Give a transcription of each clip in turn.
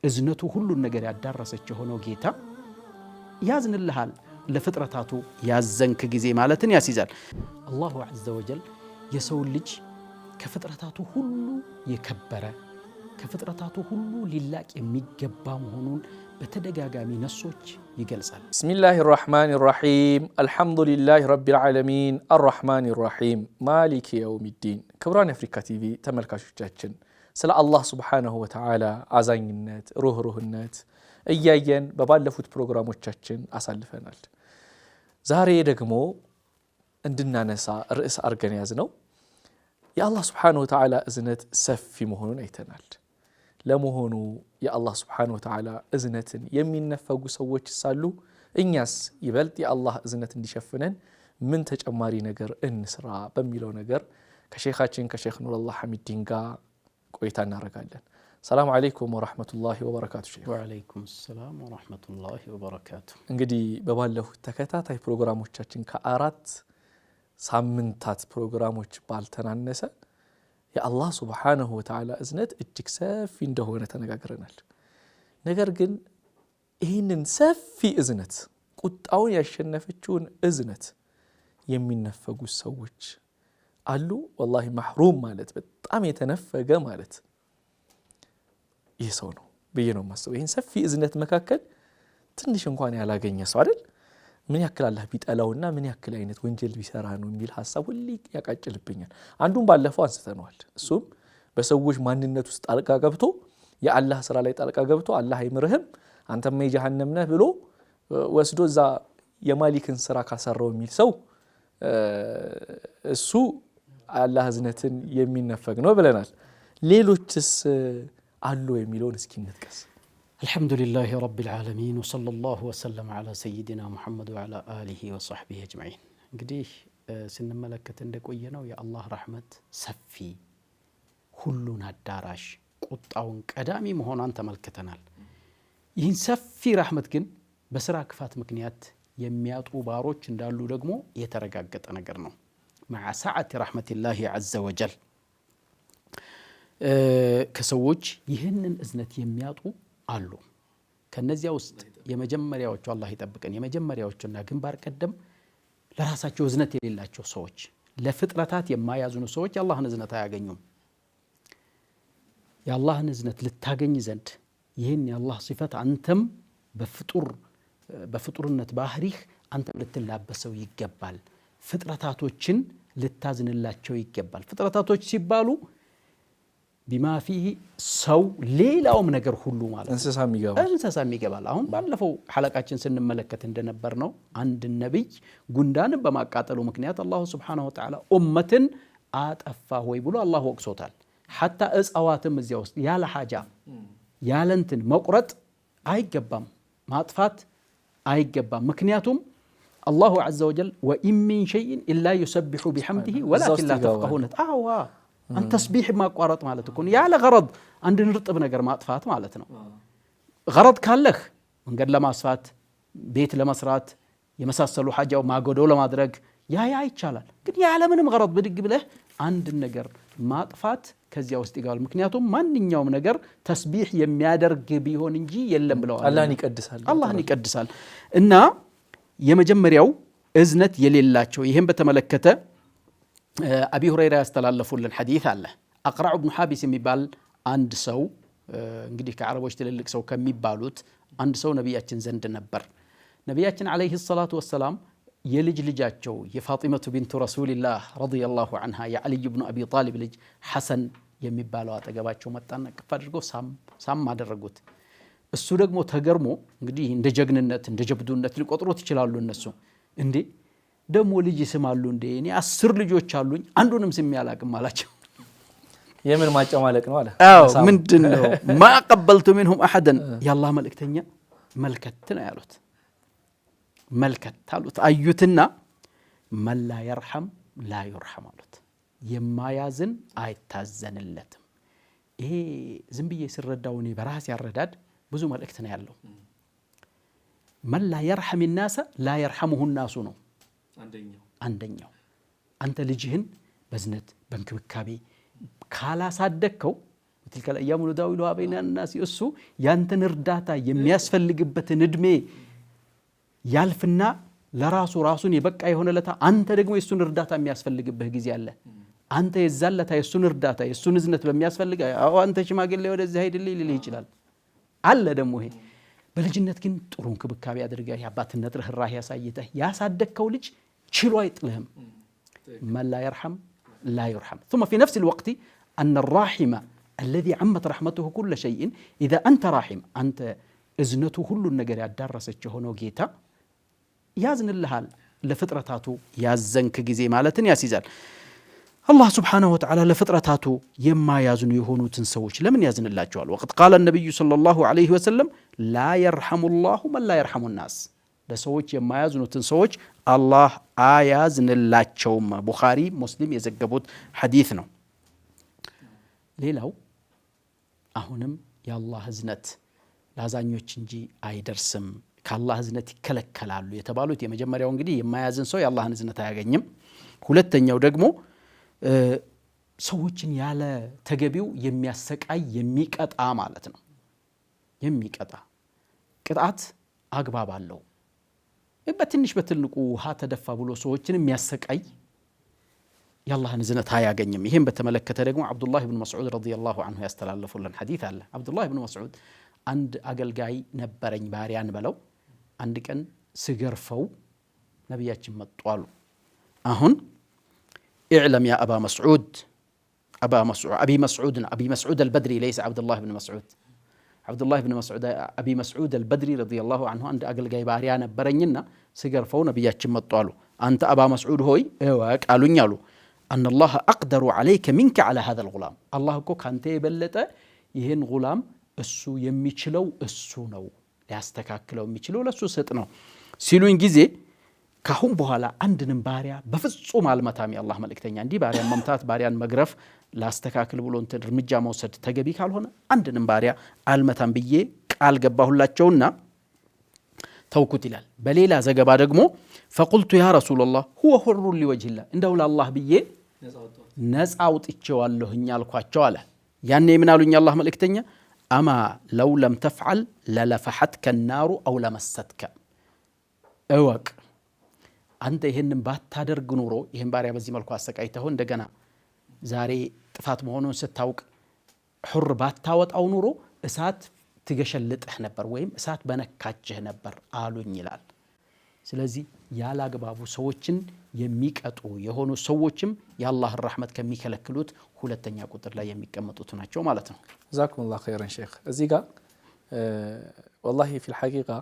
እዝነቱ ሁሉን ነገር ያዳረሰች ሆኖ ጌታ ያዝንልሃል ለፍጥረታቱ ያዘንክ ጊዜ ማለትን ያስይዛል። አላሁ ዐዘ ወጀል የሰው ልጅ ከፍጥረታቱ ሁሉ የከበረ ከፍጥረታቱ ሁሉ ሊላቅ የሚገባ መሆኑን በተደጋጋሚ ነሶች ይገልጻል። ቢስሚላሂ ራህማኒ ራሂም አልሐምዱሊላሂ ረቢል ዓለሚን አርራህማኒ ራሂም ማሊኪ የውሚዲን። ክቡራን የአፍሪካ ቲቪ ተመልካቾቻችን ስለ አላህ ሱብሓነሁ ወተዓላ አዛኝነት፣ ሩህሩህነት እያየን በባለፉት ፕሮግራሞቻችን አሳልፈናል። ዛሬ ደግሞ እንድናነሳ ርዕስ አድርገን ያዝነው የአላህ ሱብሓነሁ ወተዓላ እዝነት ሰፊ መሆኑን አይተናል። ለመሆኑ የአላህ ሱብሓነሁ ወተዓላ እዝነትን የሚነፈጉ ሰዎች ሳሉ እኛስ ይበልጥ የአላህ እዝነት እንዲሸፍነን ምን ተጨማሪ ነገር እንስራ በሚለው ነገር ከሼኻችን ከሼኽ ኑረላህ ሐሚዲን ጋር ቆይታ እናደርጋለን። ሰላም አለይኩም ወራህመቱላሂ ወበረካቱ። ሼኽ ወአለይኩም ሰላም ወራህመቱላሂ ወበረካቱ። እንግዲህ በባለፉት ተከታታይ ፕሮግራሞቻችን ከአራት ሳምንታት ፕሮግራሞች ባልተናነሰ የአላህ ሱብሓነሁ ወተዓላ እዝነት እጅግ ሰፊ እንደሆነ ተነጋግረናል። ነገር ግን ይህንን ሰፊ እዝነት ቁጣውን ያሸነፈችውን እዝነት የሚነፈጉ ሰዎች አሉ። ወላሂ መሕሩም ማለት በጣም የተነፈገ ማለት ይህ ሰው ነው ብዬ ነው የማስበው። ይህን ሰፊ እዝነት መካከል ትንሽ እንኳን ያላገኘ ሰው አይደል ምን ያክል አላህ ቢጠላውና ምን ያክል አይነት ወንጀል ቢሰራ ነው የሚል ሐሳብ ሁሉ ያቃጭልብኛል። አንዱን ባለፈው አንስተነዋል። እሱም በሰዎች ማንነት ውስጥ ጣልቃ ገብቶ የአላህ ስራ ላይ ጣልቃ ገብቶ አላህ አይምርህም አንተም የጀሃነም ነህ ብሎ ወስዶ እዛ የማሊክን ስራ ካሰራው የሚል ሰው እሱ አላህ እዝነትን የሚነፈግ ነው ብለናል። ሌሎችስ አሉ የሚለውን እስኪ እንጥቀስ። አልሐምዱሊላሂ ረቢል ዓለሚን ወሰለላሁ ወሰለም ዐላ ሰይዲና ሙሐመድ ወዐላ አሊሂ ወሰሕቢሂ አጅመዒን። እንግዲህ ስንመለከት እንደቆየነው የአላህ ረሕመት ሰፊ ሁሉን አዳራሽ ቁጣውን ቀዳሚ መሆኗን ተመልክተናል። ይህን ሰፊ ረሕመት ግን በስራ ክፋት ምክንያት የሚያጡ ባሮች እንዳሉ ደግሞ የተረጋገጠ ነገር ነው። መዓ ሰዓቲ ረሕመቲላሂ ዐዘ ወጀል ከሰዎች ይህንን እዝነት የሚያጡ አሉ። ከነዚያ ውስጥ የመጀመሪያዎቹ አላህ ይጠብቀን የመጀመሪያዎቹና ግንባር ቀደም ለራሳቸው እዝነት የሌላቸው ሰዎች፣ ለፍጥረታት የማያዝኑ ሰዎች የአላህን እዝነት አያገኙም። የአላህን እዝነት ልታገኝ ዘንድ ይህን የአላህ ሲፈት አንተም በፍጡርነት ባህሪህ አንተም ልትላበሰው ይገባል። ፍጥረታቶችን ልታዝንላቸው ይገባል። ፍጥረታቶች ሲባሉ ቢማ ፊህ ሰው ሌላውም ነገር ሁሉ ማለት እንስሳም ይገባል። አሁን ባለፈው ሐለቃችን ስንመለከት እንደነበር ነው አንድ ነብይ ጉንዳንን በማቃጠሉ ምክንያት አላሁ ሱብሓነሁ ወተዓላ ኡመትን አጠፋ ወይ ብሎ አላህ ወቅሶታል። ሐታ እጽዋትም እዚያ ውስጥ ያለ ሐጃ ያለንትን መቁረጥ አይገባም፣ ማጥፋት አይገባም። ምክንያቱም አላሁ ዐዘ ወጀል ወኢን ሚን ሸይኢን ኢላ ዩሰቢሑ ቢሐምዲሂ ወላኪን ላ ተፍቀሁነ አንተ ተስቢሕ ማቋረጥ ማለት እኮ ያለ ገረድ አንድን ርጥብ ነገር ማጥፋት ማለት ነው። ገረድ ካለህ መንገድ ለማስፋት ቤት ለመስራት የመሳሰሉ ሐጃው ማጎዶ ለማድረግ ያ ይቻላል። ግን ያለ ምንም ገረድ ብድግ ብለህ አንድን ነገር ማጥፋት ከዚያ ውስጥ ይገባል። ምክንያቱም ማንኛውም ነገር ተስቢሕ የሚያደርግ ቢሆን እንጂ የለም ብለዋል። አላህን ይቀድሳል። እና የመጀመሪያው እዝነት የሌላቸው ይህም በተመለከተ አቢ ሁረይራ ያስተላለፉልን ሐዲስ አለ። አቅራዕ ብኑ ሐቢስ የሚባል አንድ ሰው እንግዲህ ከዓረቦች ትልልቅ ሰው ከሚባሉት አንድ ሰው ነቢያችን ዘንድ ነበር። ነቢያችን ዓለይሂ ሰላቱ ወሰላም የልጅ ልጃቸው የፋጢመቱ ቢንቱ ረሱሊላህ ረዲየላሁ ዐንሃ የዓሊይ ብኑ አቢ ጣሊብ ልጅ ሐሰን የሚባለው አጠገባቸው መጣና ቅፍ አድርገው ሳም አደረጉት። እሱ ደግሞ ተገርሞ እንግዲህ እንደ ጀግንነት እንደ ጀብዱነት ሊቆጥሩት ይችላሉ እነሱ እንዴ ደግሞ ልጅ ይስማሉ እንዴ እኔ 10 ልጆች አሉኝ አንዱንም ስም ያላቅም አላቸው። የምን ማጨማለቅ ነው አለ። ምንድነው ማ ቀበልቱ منهم احدا ያላህ መልእክተኛ መልከት ነው ያሉት። መልከት አሉት አዩትና መላ يرحم لا يرحم አሉት። የማያዝን አይታዘንለትም። ይሄ ዝም ብዬ ስረዳው እኔ በራስ ያረዳድ ብዙ መልእክት ነው ያለው። መላ يرحم الناس لا يرحمه الناس ነው አንደኛው። አንተ ልጅህን በዝነት በእንክብካቤ ካላሳደግከው وتلك الأيام نداولها بين الناس እሱ ያንተን እርዳታ የሚያስፈልግበትን እድሜ ያልፍና ለራሱ ራሱን የበቃ የሆነለታ አንተ ደግሞ የሱን እርዳታ የሚያስፈልግብህ ጊዜ አለ አንተ የዛለታ የሱን እርዳታ የሱን እዝነት በሚያስፈልግ አው አንተ ሽማግሌ ወደዚህ ሄድልኝ ሊል ይችላል አለ ደግሞ ይሄ በልጅነት ግን ጥሩ እንክብካቤ አድርገህ ያባትነት ርህራህ ያሳየተህ ያሳደከው ልጅ ችሎ አይጥልህም من لا يرحم لا يرحم ثم في نفس الوقت أن الراحم الذي عمت رحمته كل شيء إذا أنت راحم أنت إذنته كل النجار يدرسك هنا جيتا يازن اللهال لفطرتاتو يازنك جزي مالتن يا سيزال الله سبحانه وتعالى لفطرتاتو يما يازن يهونو تنسوش لمن يازن الله جوال وقد قال النبي صلى الله عليه وسلم لا يرحم الله من لا يرحم الناس ለሰዎች የማያዝኑትን ሰዎች አላህ አያዝንላቸውም ቡኻሪ ሙስሊም የዘገቡት ሐዲስ ነው ሌላው አሁንም የአላህ እዝነት ላዛኞች እንጂ አይደርስም ከአላህ እዝነት ይከለከላሉ የተባሉት የመጀመሪያው እንግዲህ የማያዝን ሰው የአላህን እዝነት አያገኝም ሁለተኛው ደግሞ ሰዎችን ያለ ተገቢው የሚያሰቃይ የሚቀጣ ማለት ነው የሚቀጣ ቅጣት አግባብ አለው በትንሽ በትልቁ ውሃ ተደፋ ብሎ ሰዎችን የሚያሰቃይ የአላህን እዝነት አያገኝም ይሄን በተመለከተ ደግሞ አብዱላህ ኢብኑ መስዑድ ረዲየላሁ ዐንሁ ያስተላለፉልን ሐዲስ አለ አብዱላህ ኢብኑ መስዑድ አንድ አገልጋይ ነበረኝ ባሪያን በለው አንድ ቀን ስገርፈው ነብያችን መጡ አሉ አሁን اعلم يا ابا مسعود ابي مسعود البدري ليس عبد الله بن مسعود عبد الله بن مسعود ابي مسعود البدري رضي الله عنه عند አገልጋይ ባሪያ ነበረኝና ስገርፈው ነብያችን መጡ አሉ አንተ ابا مسعود ሆይ እወቅ አሉኝ አሉ ان الله اقدر عليك منك على هذا الغلام الله እኮ ካንተ የበለጠ ይሄን ጉላም እሱ የሚችለው እሱ ነው ሊያስተካክለው የሚችለው ለሱ ሰጥ ነው ሲሉኝ ጊዜ ካሁን በኋላ አንድንም ባሪያ በፍጹም አልመታም የአላህ መልእክተኛ እንዲህ ባሪያን መምታት ባሪያን መግረፍ ላስተካክል ብሎ እንትን እርምጃ መውሰድ ተገቢ ካልሆነ አንድንም ባሪያ አልመታም ብዬ ቃል ገባሁላቸውና ተውኩት ይላል በሌላ ዘገባ ደግሞ فقلت يا رسول الله هو حر لوجه الله እንደው ለአላህ ብዬ ነፃ አውጥቼዋለሁኝ አልኳቸው አለ ያኔ ምን አሉኝ አላህ መልእክተኛ اما لو لم تفعل للفحتك النار او لمستك እወቅ አንተ ይሄንን ባታደርግ ኑሮ ይሄን ባሪያ በዚህ መልኩ አሰቃይተው እንደገና ዛሬ ጥፋት መሆኑን ስታውቅ ሁር ባታወጣው ኑሮ እሳት ትገሸልጥህ ነበር ወይም እሳት በነካችህ ነበር አሉኝ ይላል ስለዚህ ያላግባቡ ሰዎችን የሚቀጡ የሆኑ ሰዎችም የአላህ ረህመት ከሚከለክሉት ሁለተኛ ቁጥር ላይ የሚቀመጡት ናቸው ማለት ነው ጀዛኩሙላሁ ኸይራን ሼክ እዚህ ጋር والله في الحقيقه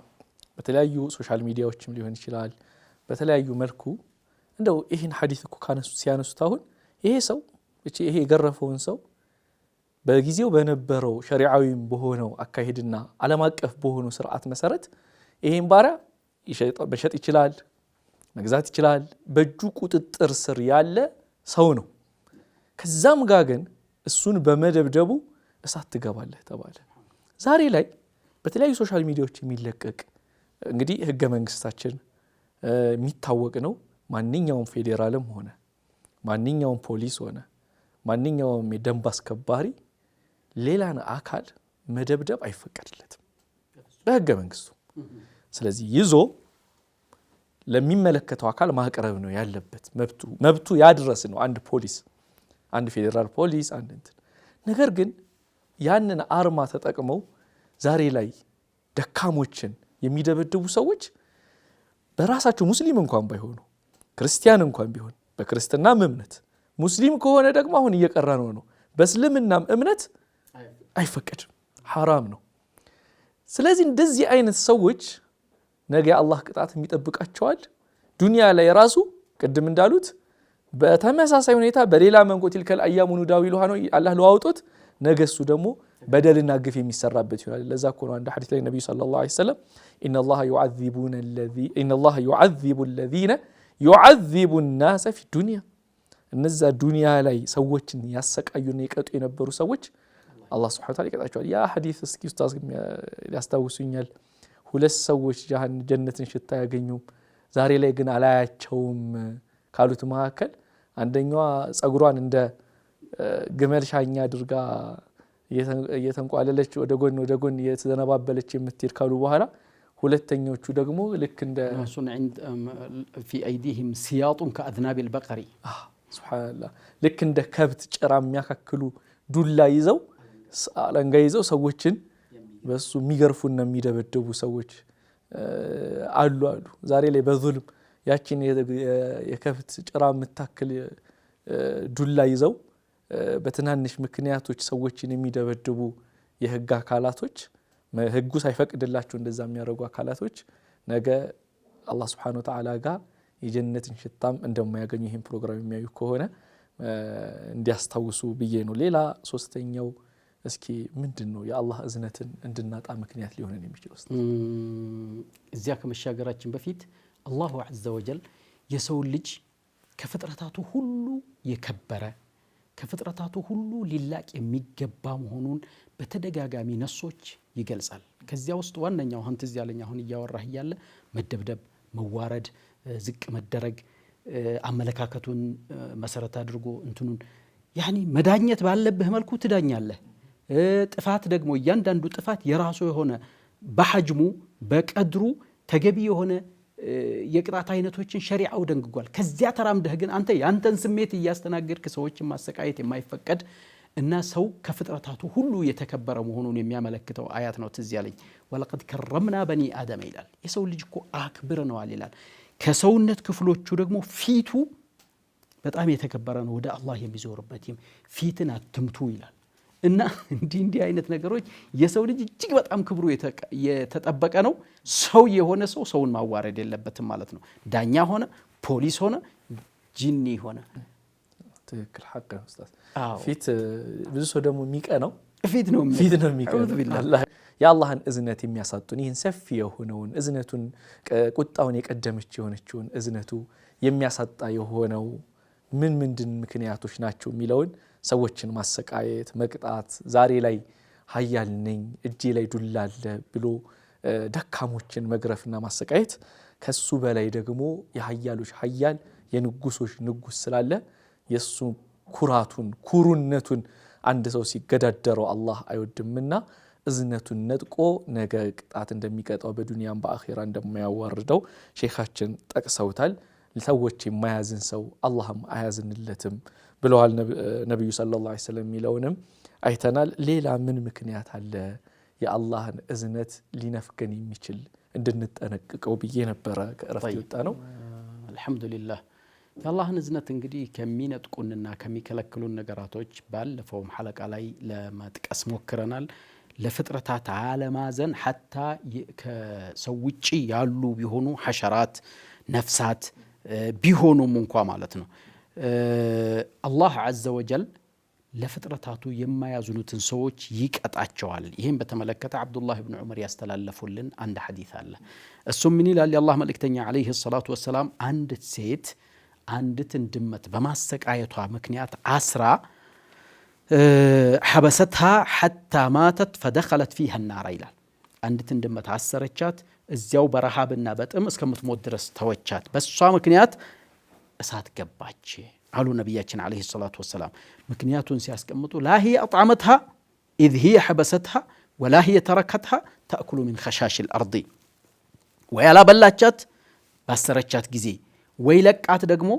በተለያዩ ሶሻል ሚዲያዎችም ሊሆን ይችላል በተለያዩ መልኩ እንደው ይሄን ሐዲስ እኮ ካነሱ ሲያነሱት አሁን ይሄ ሰው ይሄ የገረፈውን ሰው በጊዜው በነበረው ሸሪዓዊም በሆነው አካሄድና ዓለም አቀፍ በሆነው ስርዓት መሰረት ይሄን ባሪያ መሸጥ ይችላል መግዛት ይችላል በእጁ ቁጥጥር ስር ያለ ሰው ነው ከዛም ጋር ግን እሱን በመደብደቡ እሳት ትገባለህ ተባለ ዛሬ ላይ በተለያዩ ሶሻል ሚዲያዎች የሚለቀቅ እንግዲህ ህገ መንግስታችን የሚታወቅ ነው ማንኛውም ፌዴራልም ሆነ ማንኛውም ፖሊስ ሆነ ማንኛውም የደንብ አስከባሪ ሌላን አካል መደብደብ አይፈቀድለትም በህገ መንግስቱ ስለዚህ ይዞ ለሚመለከተው አካል ማቅረብ ነው ያለበት መብቱ ያድረስ ነው አንድ ፖሊስ አንድ ፌዴራል ፖሊስ አንድ እንትን ነገር ግን ያንን አርማ ተጠቅመው ዛሬ ላይ ደካሞችን የሚደበድቡ ሰዎች በራሳቸው ሙስሊም እንኳን ባይሆኑ ክርስቲያን እንኳን ቢሆን በክርስትና እምነት ሙስሊም ከሆነ ደግሞ አሁን እየቀራ ነው በእስልምናም እምነት አይፈቀድም حرام ነው ስለዚህ እንደዚህ አይነት ሰዎች ነገ አላህ ቅጣት የሚጠብቃቸዋል ዱንያ ላይ ራሱ ቅድም እንዳሉት በተመሳሳይ ሁኔታ በሌላ መንገድ ትልከል አያሙ ኑዳዊሉሃ ነው አላህ ለዋውጦት ነገሱ ደግሞ በደልና ግፍ የሚሰራበት ይሆናል ለዛ እኮ ነው አንድ ሐዲስ ላይ ነብዩ ሰለላሁ ዐለይሂ ወሰለም ان الله يعذب الذين يعذب الناس في الدنيا እነዛ ዱንያ ላይ ሰዎችን ያሰቃዩና ይቀጡ የነበሩ ሰዎች አላህ Subhanahu Wa Ta'ala ይቀጣቸዋል ያ ሐዲስ እስኪ ኡስታዝ ያስታውሱኛል ሁለት ሰዎች ጀነትን ሽታ ያገኙ ዛሬ ላይ ግን አላያቸውም ካሉት መካከል አንደኛዋ ጸጉሯን እንደ ግመል ሻኛ አድርጋ እየተንቋለለች ወደ ጎን እየተዘነባበለች የምትሄድ ካሉ በኋላ ሁለተኞቹ ደግሞ ልክ እንደ ናሱን في ايديهم سياط كاذناب البقر ሱብሃንአላህ ልክ እንደ ከብት ጭራ የሚያካክሉ ዱላ ይዘው አለንጋ ይዘው ሰዎችን በሱ የሚገርፉና የሚደበደቡ ሰዎች አሉ። ዛሬ ላይ በዙልም ያቺን የከብት ጭራ የምታክል ዱላ ይዘው በትናንሽ ምክንያቶች ሰዎችን የሚደበድቡ የህግ አካላቶች ህጉ ሳይፈቅድላቸው እንደዛ የሚያደርጉ አካላቶች ነገ አላህ Subhanahu Wa Ta'ala ጋር የጀነትን ሽታም እንደማያገኙ ይሄን ፕሮግራም የሚያዩ ከሆነ እንዲያስታውሱ ብዬ ነው። ሌላ ሶስተኛው እስኪ ምንድነው የአላህ እዝነትን እንድናጣ ምክንያት ሊሆነን የሚችለው? እዚያ ከመሻገራችን በፊት አላሁ ዐዘ ወጀል የሰው ልጅ ከፍጥረታቱ ሁሉ የከበረ ከፍጥረታቱ ሁሉ ሊላቅ የሚገባ መሆኑን በተደጋጋሚ ነሶች ይገልጻል። ከዚያ ውስጥ ዋነኛው አንተ እዚያ ለኛ አሁን እያወራህ ያለ መደብደብ፣ መዋረድ፣ ዝቅ መደረግ አመለካከቱን መሰረት አድርጎ እንትኑን ያኒ መዳኘት ባለብህ መልኩ ትዳኛለህ። ጥፋት ደግሞ እያንዳንዱ ጥፋት የራሱ የሆነ በሐጅሙ በቀድሩ ተገቢ የሆነ የቅጣት አይነቶችን ሸሪዓው ደንግጓል። ከዚያ ተራምደህ ግን አንተ ያንተን ስሜት እያስተናገድክ ሰዎችን ማሰቃየት የማይፈቀድ እና ሰው ከፍጥረታቱ ሁሉ የተከበረ መሆኑን የሚያመለክተው አያት ነው። ትዝ ያለኝ ወለቀድ ከረምና በኒ አደም ይላል። የሰው ልጅ እኮ አክብረነዋል ይላል። ከሰውነት ክፍሎቹ ደግሞ ፊቱ በጣም የተከበረ ነው፣ ወደ አላህ የሚዞርበት ፊትን አትምቱ ይላል። እና እንዲህ አይነት ነገሮች የሰው ልጅ እጅግ በጣም ክብሩ የተጠበቀ ነው። ሰው የሆነ ሰው ሰውን ማዋረድ የለበትም ማለት ነው። ዳኛ ሆነ፣ ፖሊስ ሆነ፣ ጂኒ ሆነ። ትክክል ሐቅ ነው ኡስታዝ። ፊት ብዙ ሰው ደግሞ የሚቀነው ፊት ነው የሚቀነው የአላህን እዝነት የሚያሳጡን ይህን ሰፊ የሆነውን እዝነቱን ቁጣውን የቀደመች የሆነችውን እዝነቱ የሚያሳጣ የሆነው ምንድን ምክንያቶች ናቸው የሚለውን ሰዎችን ማሰቃየት፣ መቅጣት፣ ዛሬ ላይ ሀያል ነኝ እጄ ላይ ዱላ አለ ብሎ ደካሞችን መግረፍና ማሰቃየት፣ ከሱ በላይ ደግሞ የሀያሎች ሀያል የንጉሶች ንጉስ ስላለ የሱ ኩሩነቱን አንድ ሰው ሲገዳደረው አላህ አይወድምና እዝነቱን ነጥቆ ነገ ቅጣት እንደሚቀጣው በዱንያም በአኺራ እንደማያዋርደው ሼኻችን ጠቅሰውታል። ሰዎች የማያዝን ሰው አላህም አያዝንለትም ብለዋል ነብዩ ሰለላሁ ዐለይሂ ወሰለም የሚለውንም አይተናል። ሌላ ምን ምክንያት አለ የአላህን እዝነት ሊነፍገን የሚችል እንድንጠነቅቀው ብዬ ነበረ ከእረፍት የወጣ ነው። አልሐምዱሊላህ የአላህን እዝነት እንግዲህ ከሚነጥቁንና ከሚከለክሉን ነገራቶች ባለፈውም ሐለቃ ላይ ለመጥቀስ ሞክረናል። ለፍጥረታት አለማዘን ሐታ ከሰው ውጪ ያሉ ቢሆኑ ሐሸራት ነፍሳት ቢሆኑም እንኳ ማለት ነው አላህ ዐዘ ወጀል ለፍጥረታቱ የማያዝኑትን ሰዎች ይቀጣቸዋል። ይህም በተመለከተ አብዱላህ ብን ዑመር ያስተላለፉልን አንድ ሐዲስ አለ። እሱም ምን ይላል? የአላህ መልእክተኛ ዐለይሂ ሰላቱ ወሰላም አንዲት ሴት አንዲትን ድመት በማሰቃየቷ ምክንያት አስራ ሐበሰትሃ ሐታ ማተት ፈደኸለት ፊሃ ናራ ይላል። አንዲትን ድመት አሰረቻት፣ እዚያው በረሃብና በጥም እስከምትሞት ድረስ ተወቻት። በሷ ምክንያት እሳት ገባች አሉ ነቢያችን ዐለይሂ ሰላቱ ወሰላም። ምክንያቱን ሲያስቀምጡ ላ ሂየ አጥዓመትሃ ኢዝ ሂየ ሐበሰትሃ ወላ ሂየ ተረከትሃ ተእኩሉ ሚን ኸሻሽል አርዲ። ወይ አላበላቻት ባሰረቻት ጊዜ፣ ወይ ለቃት ደግሞ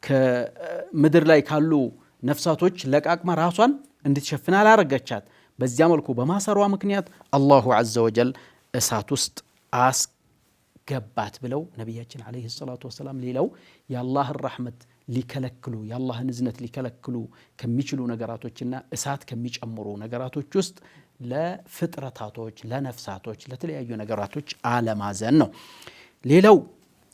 ከምድር ላይ ካሉ ነፍሳቶች ለቃቅማ ራሷን እንድትሸፍን አላረገቻት። በዚያ መልኩ በማሰሯ ምክንያት አላሁ ዐዘ ወጀል እሳት ውስጥ አስገባት ብለው ነቢያችን ዐለይሂ ሰላቱ ወሰላም ሌላው የአላህን ረሕመት ሊከለክሉ የአላህን እዝነት ሊከለክሉ ከሚችሉ ነገራቶችና እሳት ከሚጨምሩ ነገራቶች ውስጥ ለፍጥረታቶች፣ ለነፍሳቶች፣ ለተለያዩ ነገራቶች አለማዘን ነው። ሌላው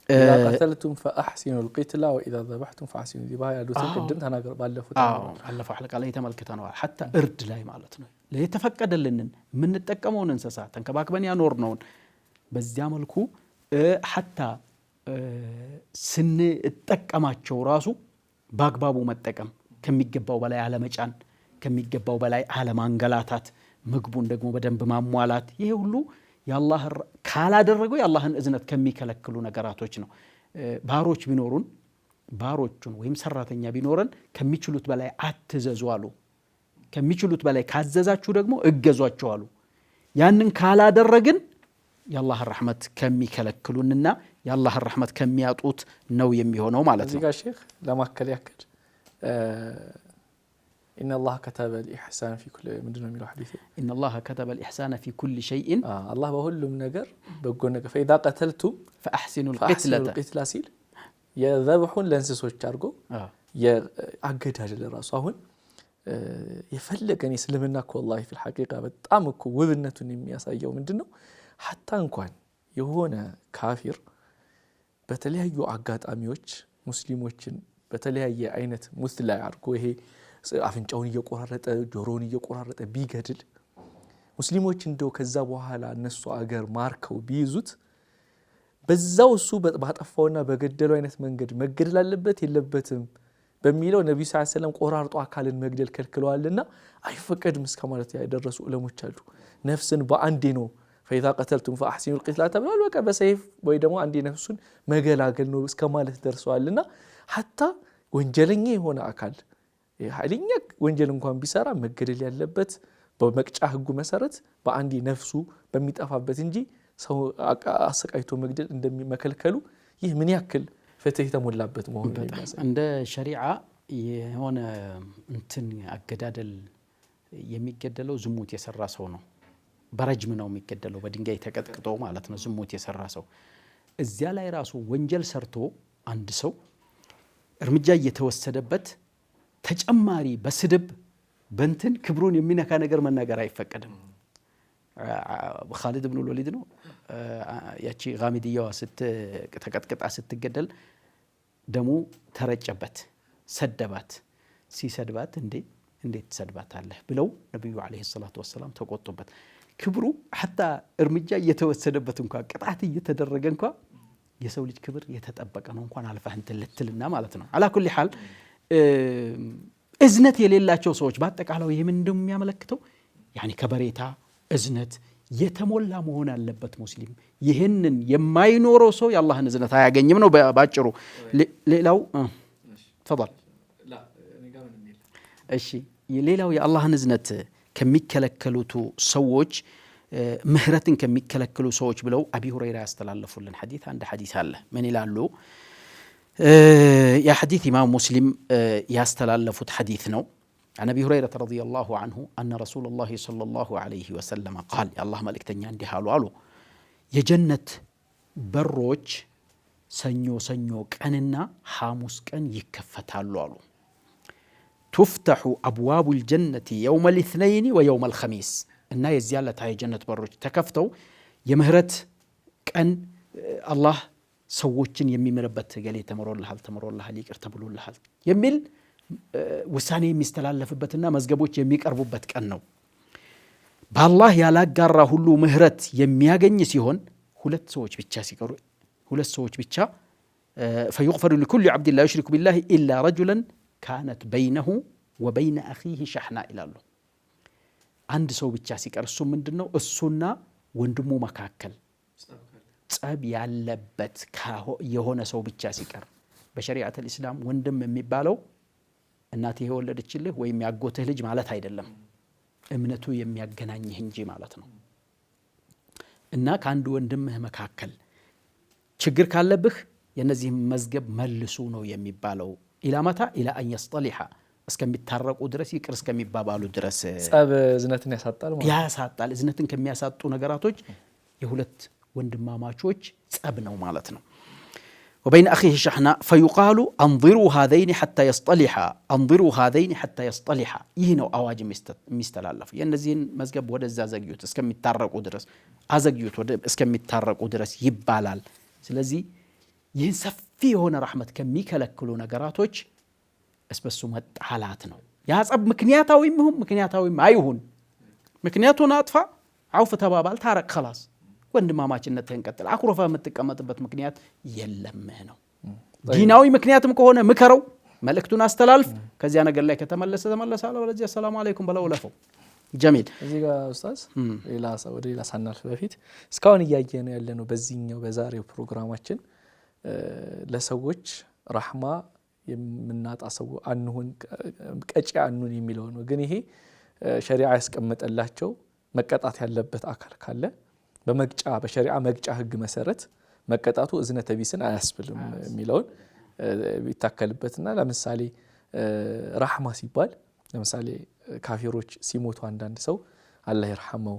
إذا قتلتم فأحسنوا القتل وإذا ذبحتم فأحسنوا الذبح ያሉትን ቅድም ተናገር ባለፈው ሐለቃ ላይ ተመልክተናል። ሐታ እርድ ላይ ማለት ነው የተፈቀደልንን የምንጠቀመውን እንስሳ ተንከባክበን ያኖርነውን በዚያ መልኩ ሐታ ስንጠቀማቸው ራሱ በአግባቡ መጠቀም፣ ከሚገባው በላይ አለመጫን፣ ከሚገባው በላይ አለማንገላታት፣ ምግቡን ደግሞ በደንብ ማሟላት፣ ይሄ ሁሉ የአላህ ካላደረገው የአላህን እዝነት ከሚከለክሉ ነገራቶች ነው። ባሮች ቢኖሩን ባሮቹን ወይም ሰራተኛ ቢኖረን ከሚችሉት በላይ አትዘዙ አሉ። ከሚችሉት በላይ ካዘዛችሁ ደግሞ እገዟቸው አሉ። ያንን ካላደረግን የአላህ ረሕመት ከሚከለክሉንና የአላህ ረሕመት ከሚያጡት ነው የሚሆነው ማለት ነው። እዚህ ጋር ሼክ ለማከል ያክል ኢነላህ ከተበል ኢሕሳን ፊ ኩል ምንድን ነው የሚለው ሐዲስ? ኢነላህ ከተበል ኢሕሳን ፊ ኩል ሸይእን አላህ በሁሉም ነገር በጎ ነገር ፈኢዛ ቀተልቱም ፈአሕሲኑል ቂትላ ሲል የዘብሑን ለእንስሶች አድርጎ የአገዳደል ራሱ አሁን የፈለገን እስልምና እኮ ወላሂ ፊል ሐቂቃ በጣም እኮ ውብነቱን የሚያሳየው ምንድን ነው? ሐታ እንኳን የሆነ ካፊር በተለያዩ አጋጣሚዎች ሙስሊሞችን በተለያየ አይነት ሙስላ አድርጎ ይሄ አፍንጫውን እየቆራረጠ ጆሮውን እየቆራረጠ ቢገድል ሙስሊሞች እንደው ከዛ በኋላ እነሱ አገር ማርከው ቢይዙት በዛው እሱ ባጠፋውና በገደለው አይነት መንገድ መገደል አለበት የለበትም በሚለው ነብዩ ሰለላሁ ዐለይሂ ወሰለም ቆራርጦ አካልን መግደል ከልክለዋልና አይፈቀድም እስከ ማለት ያደረሱ ዑለሞች አሉ። ነፍስን በአንዴ ነው ፈኢዛ ቀተልቱም ፈአሕሲኑል ቂትላ ተብሏል። በቃ በሰይፍ ወይ ደግሞ አንዴ ነፍሱን መገላገል ነው እስከ ማለት ደርሰዋልና ሐታ ወንጀለኛ የሆነ አካል ኃይለኛ ወንጀል እንኳን ቢሰራ መገደል ያለበት በመቅጫ ህጉ መሰረት በአንዴ ነፍሱ በሚጠፋበት እንጂ ሰው አሰቃይቶ መግደል እንደሚመከልከሉ ይህ ምን ያክል ፍትህ የተሞላበት መሆኑን ያሳያል። እንደ ሸሪዓ የሆነ እንትን አገዳደል የሚገደለው ዝሙት የሰራ ሰው ነው። በረጅም ነው የሚገደለው፣ በድንጋይ ተቀጥቅጦ ማለት ነው። ዝሙት የሰራ ሰው እዚያ ላይ ራሱ ወንጀል ሰርቶ አንድ ሰው እርምጃ እየተወሰደበት ተጨማሪ በስድብ በእንትን ክብሩን የሚነካ ነገር መናገር አይፈቀድም። ኻሊድ ብን ወሊድ ነው ያቺ ጋሚዲያዋ ተቀጥቅጣ ስትገደል ደሙ ተረጨበት፣ ሰደባት። ሲሰድባት እንዴት ትሰድባታለህ ብለው ነብዩ አለይሂ ሰላቱ ወሰላም ተቆጡበት። ክብሩ ሐታ እርምጃ እየተወሰደበት እንኳን ቅጣት እየተደረገ እንኳን የሰው ልጅ ክብር የተጠበቀ ነው እንኳን አልፈህ እንትን ልትልና ማለት ነው። አላ ኩሊ ሐል እዝነት የሌላቸው ሰዎች በአጠቃላይ ይሄ ምን እንደሚያመለክተው ያኒ ከበሬታ እዝነት የተሞላ መሆን አለበት ሙስሊም። ይሄንን የማይኖረው ሰው የአላህን እዝነት አያገኝም ነው ባጭሩ። ሌላው ተፈضل እሺ፣ ሌላው የአላህን እዝነት ከሚከለከሉት ሰዎች ምህረትን ከሚከለከሉ ሰዎች ብለው አቢ ሁረይራ ያስተላለፉልን ሐዲስ አንድ ሐዲስ አለ። ምን ይላሉ? يا حديث إمام مسلم يستلالفت حديث نو عن أبي هريرة رضي الله عنه أن رسول الله صلى الله عليه وسلم قال يا الله ملك تنيان دي حالو يجنة بروج سنيو كأننا حاموس كان يكفتالو تفتح أبواب الجنة يوم الاثنين ويوم الخميس النا يزيالة هاي جنة بروج تكفتو يمهرت كأن الله ሰዎችን የሚመረበት ገሌ ተመሮልሃል ይቅር ተብሎልሃል የሚል ውሳኔ የሚስተላለፍበትና መዝገቦች የሚቀርቡበት ቀን ነው። በአላህ ያላጋራ ሁሉ ምህረት የሚያገኝ ሲሆን ሁለት ሰዎች ብቻ فيغفر لكل عبد لا يشرك بالله إلا رجلا كانت بينه وبين أخيه شحناء ይላሉ። አንድ ሰው ብቻ ሲቀር እሱ ምንድነው? እሱና ወንድሙ መካከል ጸብ ያለበት የሆነ ሰው ብቻ ሲቀር። በሸሪዓት الاسلام ወንድም የሚባለው እናትህ የወለደችልህ ወይም ያጎትህ ልጅ ማለት አይደለም፣ እምነቱ የሚያገናኝህ እንጂ ማለት ነው። እና ከአንድ ወንድምህ መካከል ችግር ካለብህ የነዚህ መዝገብ መልሱ ነው የሚባለው። ኢላማታ ኢላ አን يصطلح እስከሚታረቁ ድረስ ይቅር እስከሚባባሉ ድረስ። ጸብ እዝነትን ያሳጣል ማለት ያሳጣል። እዝነትን ከሚያሳጡ ነገራቶች የሁለት ወንድማማቾች ጸብ ነው ማለት ነው። وبين أخيه شحناء فيقال أنظروا هذين حتى يصطلحا أنظروا هذين حتى يصطلحا يهنو أواج مستلالف የነዚህን መዝገብ ወደዛ ዘግዩት እስከሚታረቁ ድረስ አዘግዩት እስከሚታረቁ ድረስ ይባላል። ስለዚህ ይህን ሰፊ የሆነ ረሕመት ከሚከለክሉ ነገራቶች እስበሱ መጣላት ነው። ያ ጸብ ምክንያታዊም አይሁን ምክንያቱን አጥፋ አውፍ ተባባል ታረቅ خلاص ወንድማማችነትህን ቀጥል። አኩረፋ የምትቀመጥበት ምክንያት የለምህ ነው። ዲናዊ ምክንያትም ከሆነ ምከረው፣ መልእክቱን አስተላልፍ። ከዚያ ነገር ላይ ከተመለሰ ተመለሳለሁ፣ ወለዚህ ሰላም አለይኩም በለው ለፈው። ጀሚል እዚህ ጋር ኡስታዝ ሌላ ሳናልፍ በፊት እስካሁን እያየነው ያለነው በዚህኛው በዛሬው ፕሮግራማችን ለሰዎች ረሕማ የምናጣ ሰው አንሁን ቀጪ አንሁን የሚለው ነው። ግን ይሄ ሸሪዓ ያስቀመጠላቸው መቀጣት ያለበት አካል ካለ በመቅጫ በሸሪዓ መቅጫ ህግ መሰረት መቀጣቱ እዝነተ ቢስን አያስብልም የሚለውን ቢታከልበትና ለምሳሌ ረህማ ሲባል ለምሳሌ ካፊሮች ሲሞቱ አንዳንድ ሰው አላህ ይርሐመው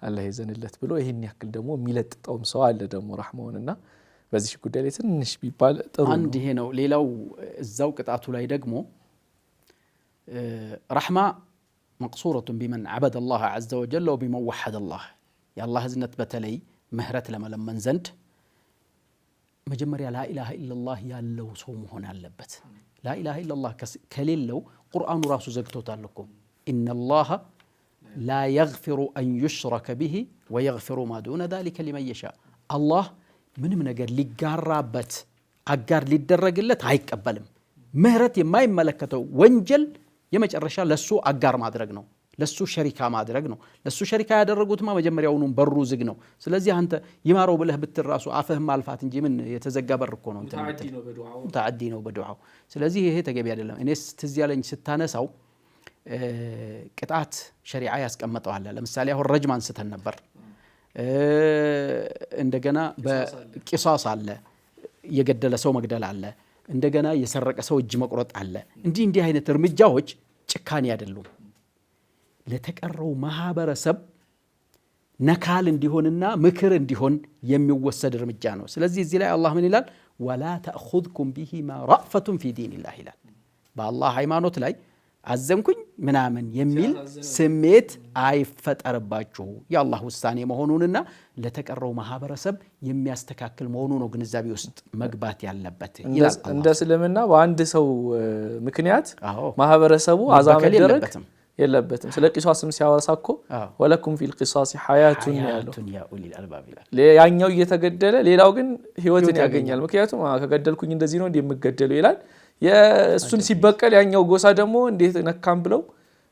አላህ ይዘንለት ብሎ ይሄን ያክል ደግሞ የሚለጥጠውም ሰው አለ ደግሞ ረህማውንና በዚህ ጉዳይ ላይ ትንሽ ቢባል ጥሩ ነው። አንድ ይሄ ነው። ሌላው እዛው ቅጣቱ ላይ ደግሞ ረህማ مقصورة بمن عبد الله عز وجل وبمن وحد الله يا الله هزنت بتلي مهرت لمن زند مجمريا لا إله إلا الله يالله صوم هنا اللبت لا إله إلا الله كليلو قرآن راسو زقتو لكم إن الله لا يغفر أن يشرك به ويغفر ما دون ذلك لمن يشاء الله من أجر لقرابت أجر للدرجلت هيكبلم مهرت ما يملكته وانجل የመጨረሻ ለሱ አጋር ማድረግ ነው ለሱ ሸሪካ ማድረግ ነው ለሱ ሸሪካ ያደረጉትማ መጀመሪያውኑ በሩ ዝግ ነው ስለዚህ አንተ ይማረው ብለህ ብትራሱ አፈህም አልፋት እንጂ ምን የተዘጋ በር እኮ ነው ተዓዲ ነው በዱዓው ስለዚህ ይሄ ተገቢ አይደለም እኔስ ትዝ ያለኝ ስታነሳው ቅጣት ሸሪዓ ያስቀመጠው አለ ለምሳሌ አሁን ረጅም አንስተን ነበር እንደገና በቂሳስ አለ የገደለ ሰው መግደል አለ እንደገና የሰረቀ ሰው እጅ መቁረጥ አለ እንዲህ አይነት እርምጃዎች ጭካኔ አይደሉም ለተቀረው ማህበረሰብ ነካል እንዲሆንና ምክር እንዲሆን የሚወሰድ እርምጃ ነው ስለዚህ እዚህ ላይ አላህ ምን ይላል ወላ ተأخذكم بهما رأفة في دين الله ይላል በአላህ ሃይማኖት ላይ አዘንኩኝ ምናምን የሚል ስሜት አይፈጠርባችሁ የአላህ ውሳኔ መሆኑንና ለተቀረው ማህበረሰብ የሚያስተካክል መሆኑ ነው ግንዛቤ ውስጥ መግባት ያለበት ይላል እንደ እስልምና በአንድ ሰው ምክንያት ማህበረሰቡ አዛም መደረግ የለበትም ስለ ቂሷስም ሲያወሳኮ ወለኩም ፊል ቂሷስ ሐያቱን ያ ኡሊል አልባብ ይላል ያኛው እየተገደለ ሌላው ግን ህይወትን ያገኛል ምክንያቱም ከገደልኩኝ እንደዚህ ነው እንደምገደለው ይላል የእሱን ሲበቀል ያኛው ጎሳ ደግሞ እንዴት ነካም ብለው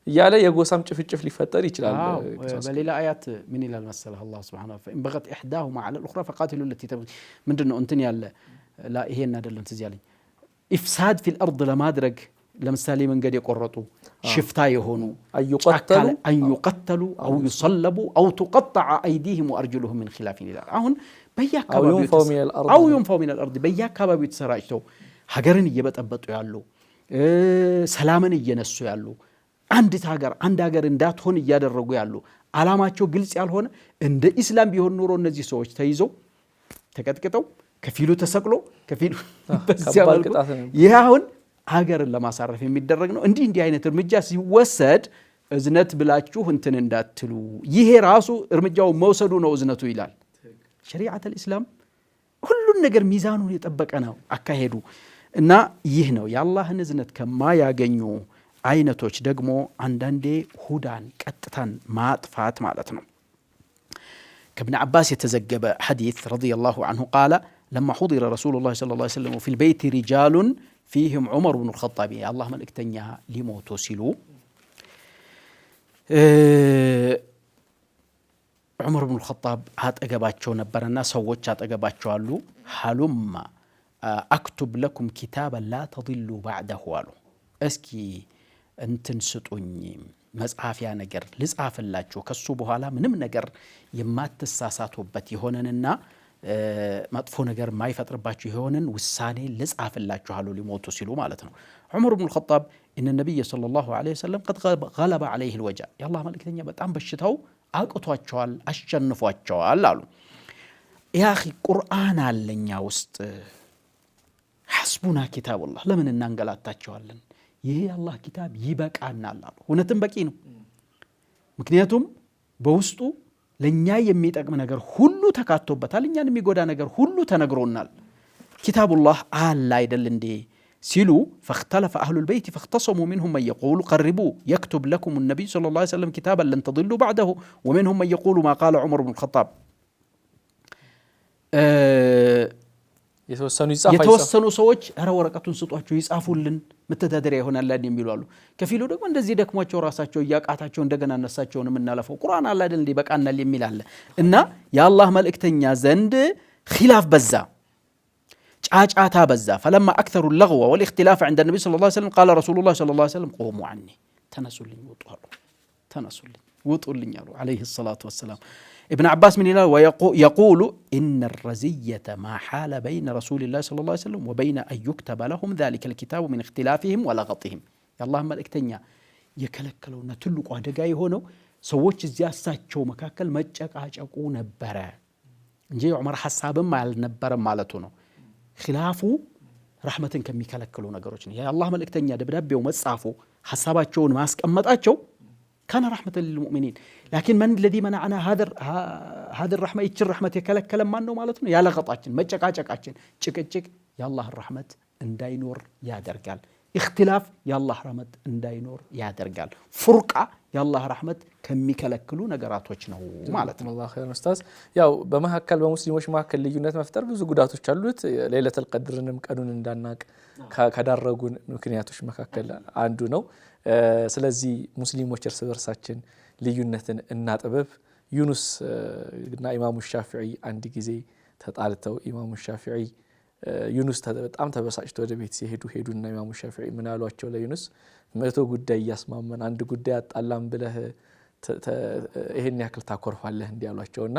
እያለ የጎሳም ጭፍጭፍ ሊፈጠር ይችላል በሌላ አያት ምን ይላል መሰለህ አላህ Subhanahu Wa Ta'ala በغت احداهما على الاخرى فقاتلوا التي تبغي ምንድነው እንትን ያለ ላ ይሄን አይደለም ትዝ ያለኝ ኢፍሳድ في الارض ለማድረግ ለምሳሌ መንገድ የቆረጡ ሽፍታ የሆኑ አዩቀተሉ አው ይصلቡ አው تقطع ايديهم وارجلهم من خلاف ይላል አሁን በየአካባቢው አው ينفوا من الارض በየአካባቢው ተሰራጭተው ሀገርን እየበጠበጡ ያሉ ሰላምን እየነሱ ያሉ አንድ ሀገር እንዳትሆን እያደረጉ ያሉ አላማቸው ግልጽ ያልሆነ እንደ ኢስላም ቢሆን ኖሮ እነዚህ ሰዎች ተይዘው ተቀጥቅጠው ከፊሉ ተሰቅሎ ከፊሉ በዚያው ይሁን ሀገርን ለማሳረፍ የሚደረግ ነው እንዲህ አይነት እርምጃ ሲወሰድ እዝነት ብላችሁ እንትን እንዳትሉ ይሄ ራሱ እርምጃው መውሰዱ ነው እዝነቱ ይላል ሸሪዓት الاسلام ሁሉን ነገር ሚዛኑን የጠበቀ ነው አካሄዱ እና ይህ ነው የአላህን እዝነት ከማያገኙ አይነቶች ደግሞ አንዳንዴ ሁዳን ቀጥታን ማጥፋት ማለት ነው ከابن عباس يتزجب حديث رضي الله عنه قال لما حضر رسول الله صلى الله عليه وسلم في البيت رجال فيهم عمر بن الخطاب يا الله ملكتنيا ليموتوا سيلو عمر بن الخطاب አጠገባቸው ነበርና ሰዎች አጠገባቸው አሉ ሐሉማ አክቱብ ለኩም ኪታበን ላ ተضሉ بعده አሉ እስኪ እንትን ስጡኝ መጽሐፊያ ነገር ልጻፍላችሁ ከሱ በኋላ ምንም ነገር የማትሳሳቱበት ይሆነንና መጥፎ ነገር ማይፈጥርባችሁ ይሆነን ውሳኔ ልጻፍላችሁ አሉ ሊሞቱ ሲሉ ማለት ነው ዑመር ብን الخطاب ان النبي صلى الله عليه وسلم قد غلب عليه الوجع يا الله መልእክተኛ በጣም በሽታው አቅቷቸዋል አሸንፏቸዋል አሉ ያ اخي ቁርአን አለኛ ውስጥ حسبنا كتاب الله ለምን እናንገላታቸዋለን ይሄ አላህ ኪታብ ይበቃናል አሉ እውነትም በቂ ነው ምክንያቱም በውስጡ ለኛ የሚጠቅም ነገር ሁሉ ተካቶበታል እኛን የሚጎዳ ነገር ሁሉ ተነግሮናል ኪታቡላህ አለ አይደል እንዴ ሲሉ فاختلف اهل البيت فاختصموا منهم من يقول قربوا يكتب لكم النبي صلى الله عليه وسلم كتابا لن تضلوا بعده ومنهم من يقول ما قال عمر بن الخطاب የተወሰኑ ሰዎች አረ ወረቀቱን ስጧቸው ይጻፉልን መተዳደሪያ ይሆናል የሚሉ አሉ ከፊሉ ደግሞ እንደዚህ ደክሟቸው ራሳቸው ያቃታቸው እንደገና እነሳቸውን እናለፈው ቁርአን አለ አይደል ይበቃናል የሚል አለ እና የአላህ መልእክተኛ ዘንድ ኺላፍ በዛ ጫጫታ በዛ فلما اكثروا اللغو والاختلاف عند النبي صلى الله عليه وسلم قال رسول الله صلى الله عليه وسلم قوموا عني ተነሱልኝ ወጡ ተነሱልኝ ውጡልኝ አሉ አለይሂ ሰላቱ ወሰላም። ኢብን አባስ ምን ይላል? የቁሉ ኢነ ረዝየተ ማ ሓለ በይነ ረሱሊላህ ሰለላሁ ዐለይሂ ወሰለም ወበይነ አን ዩክተበ ለሁም ዛሊከ ልኪታቡ ሚን እክትላፊሂም ወለገጢሂም። የአላህ መልእክተኛ የከለከለውና ትልቁ አደጋ የሆነው ሰዎች እዚያ እሳቸው መካከል መጨቃጨቁ ነበረ እንጂ የዑመር ሐሳብም አልነበረም ማለቱ ነው። ኺላፉ ረሕመትን ከሚከለክሉ ነገሮች ነው። የአላህ መልእክተኛ ደብዳቤው መጻፉ ሐሳባቸውን ማስቀመጣቸው ካነ ረሕመተን ሊልሙእሚኒን ላኪን መን ለዚ መናዕና ሀዘ ረሕመ ይችን ረሕመት የከለከለን ማን ነው ማለት ነው? ያለቀጣችን መጨቃጨቃችን፣ ጭቅጭቅ የአላህን ረሕመት እንዳይኖር ያደርጋል። እክትላፍ የአላህ ረሕመት እንዳይኖር ያደርጋል። ፉርቃ የአላህ ረሕመት ከሚከለክሉ ነገራቶች ነው ማለት ነው። አላህ ኸይር ኡስታዝ። ያው በመካከል በሙስሊሞች መካከል ልዩነት መፍጠር ብዙ ጉዳቶች አሉት። ለይለቱል ቀድርንም ቀኑን እንዳናቅ ከዳረጉን ምክንያቶች መካከል አንዱ ነው። ስለዚህ ሙስሊሞች እርስ በርሳችን ልዩነትን እናጥበብ። ዩኑስ እና ኢማሙ ሻፊዒ አንድ ጊዜ ተጣልተው ኢማሙ ሻፊዒ ዩኑስ በጣም ተበሳጭቶ ወደ ቤት ሄዱና ኢማሙ ሻፊዒ ምን አሏቸው? ለዩኑስ 100 ጉዳይ እያስማመን አንድ ጉዳይ አጣላም ብለህ ይሄን ያክል ታኮርፋለህ እንዲህ አሏቸውና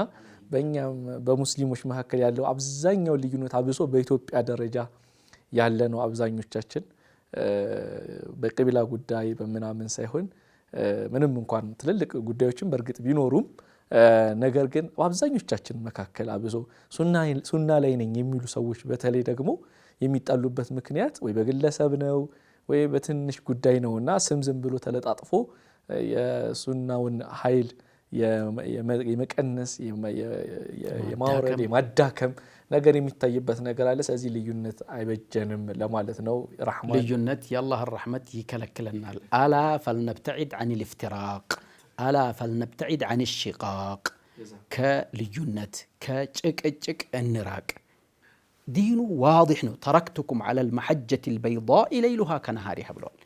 በእኛም በሙስሊሞች መካከል ያለው አብዛኛው ልዩነት አብሶ በኢትዮጵያ ደረጃ ያለ ነው። አብዛኞቻችን በቅቢላ ጉዳይ በምናምን ሳይሆን ምንም እንኳን ትልልቅ ጉዳዮችን በእርግጥ ቢኖሩም ነገር ግን አብዛኞቻችን መካከል አብሶ ሱና ላይ ነኝ የሚሉ ሰዎች በተለይ ደግሞ የሚጣሉበት ምክንያት ወይ በግለሰብ ነው ወይ በትንሽ ጉዳይ ነውና ስም ዝም ብሎ ተለጣጥፎ የሱናውን ኃይል የመቀነስ የማውረድ የማዳከም ነገር የሚታይበት ነገር አለ። ስለዚህ ልዩነት አይበጀንም ለማለት ነው። ረሕማን ልዩነት የአላህን ረሕመት ይከለክለናል። አላ ፈልነብተዒድ አን ልፍትራቅ አላ ፈልነብተዒድ አን ሽቃቅ ከልዩነት ከጭቅጭቅ እንራቅ። ዲኑ ዋዲሕ ነው። ተረክቱኩም ዐላ ልመሐጀት ልበይዳኢ ለይሉሃ ከነሃሪሃ ብለዋል።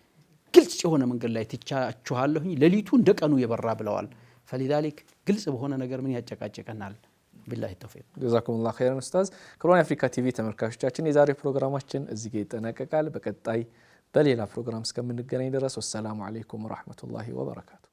ግልጽ የሆነ መንገድ ላይ ትቻችኋለሁኝ ሌሊቱ እንደ ቀኑ የበራ ብለዋል። ፈሊዛሊክ ግልጽ በሆነ ነገር ምን ያጨቃጭቀናል? ቢላሂ ተውፊቅ። ጀዛኩሙላሁ ኸይረን ኡስታዝ። ክቡራን የአፍሪካ ቲቪ ተመልካቾቻችን የዛሬ ፕሮግራማችን እዚህ ጋር ይጠናቀቃል። በቀጣይ በሌላ ፕሮግራም እስከምንገናኝ ድረስ ወሰላሙ አለይኩም ወራህመቱላሂ ወበረካቱ።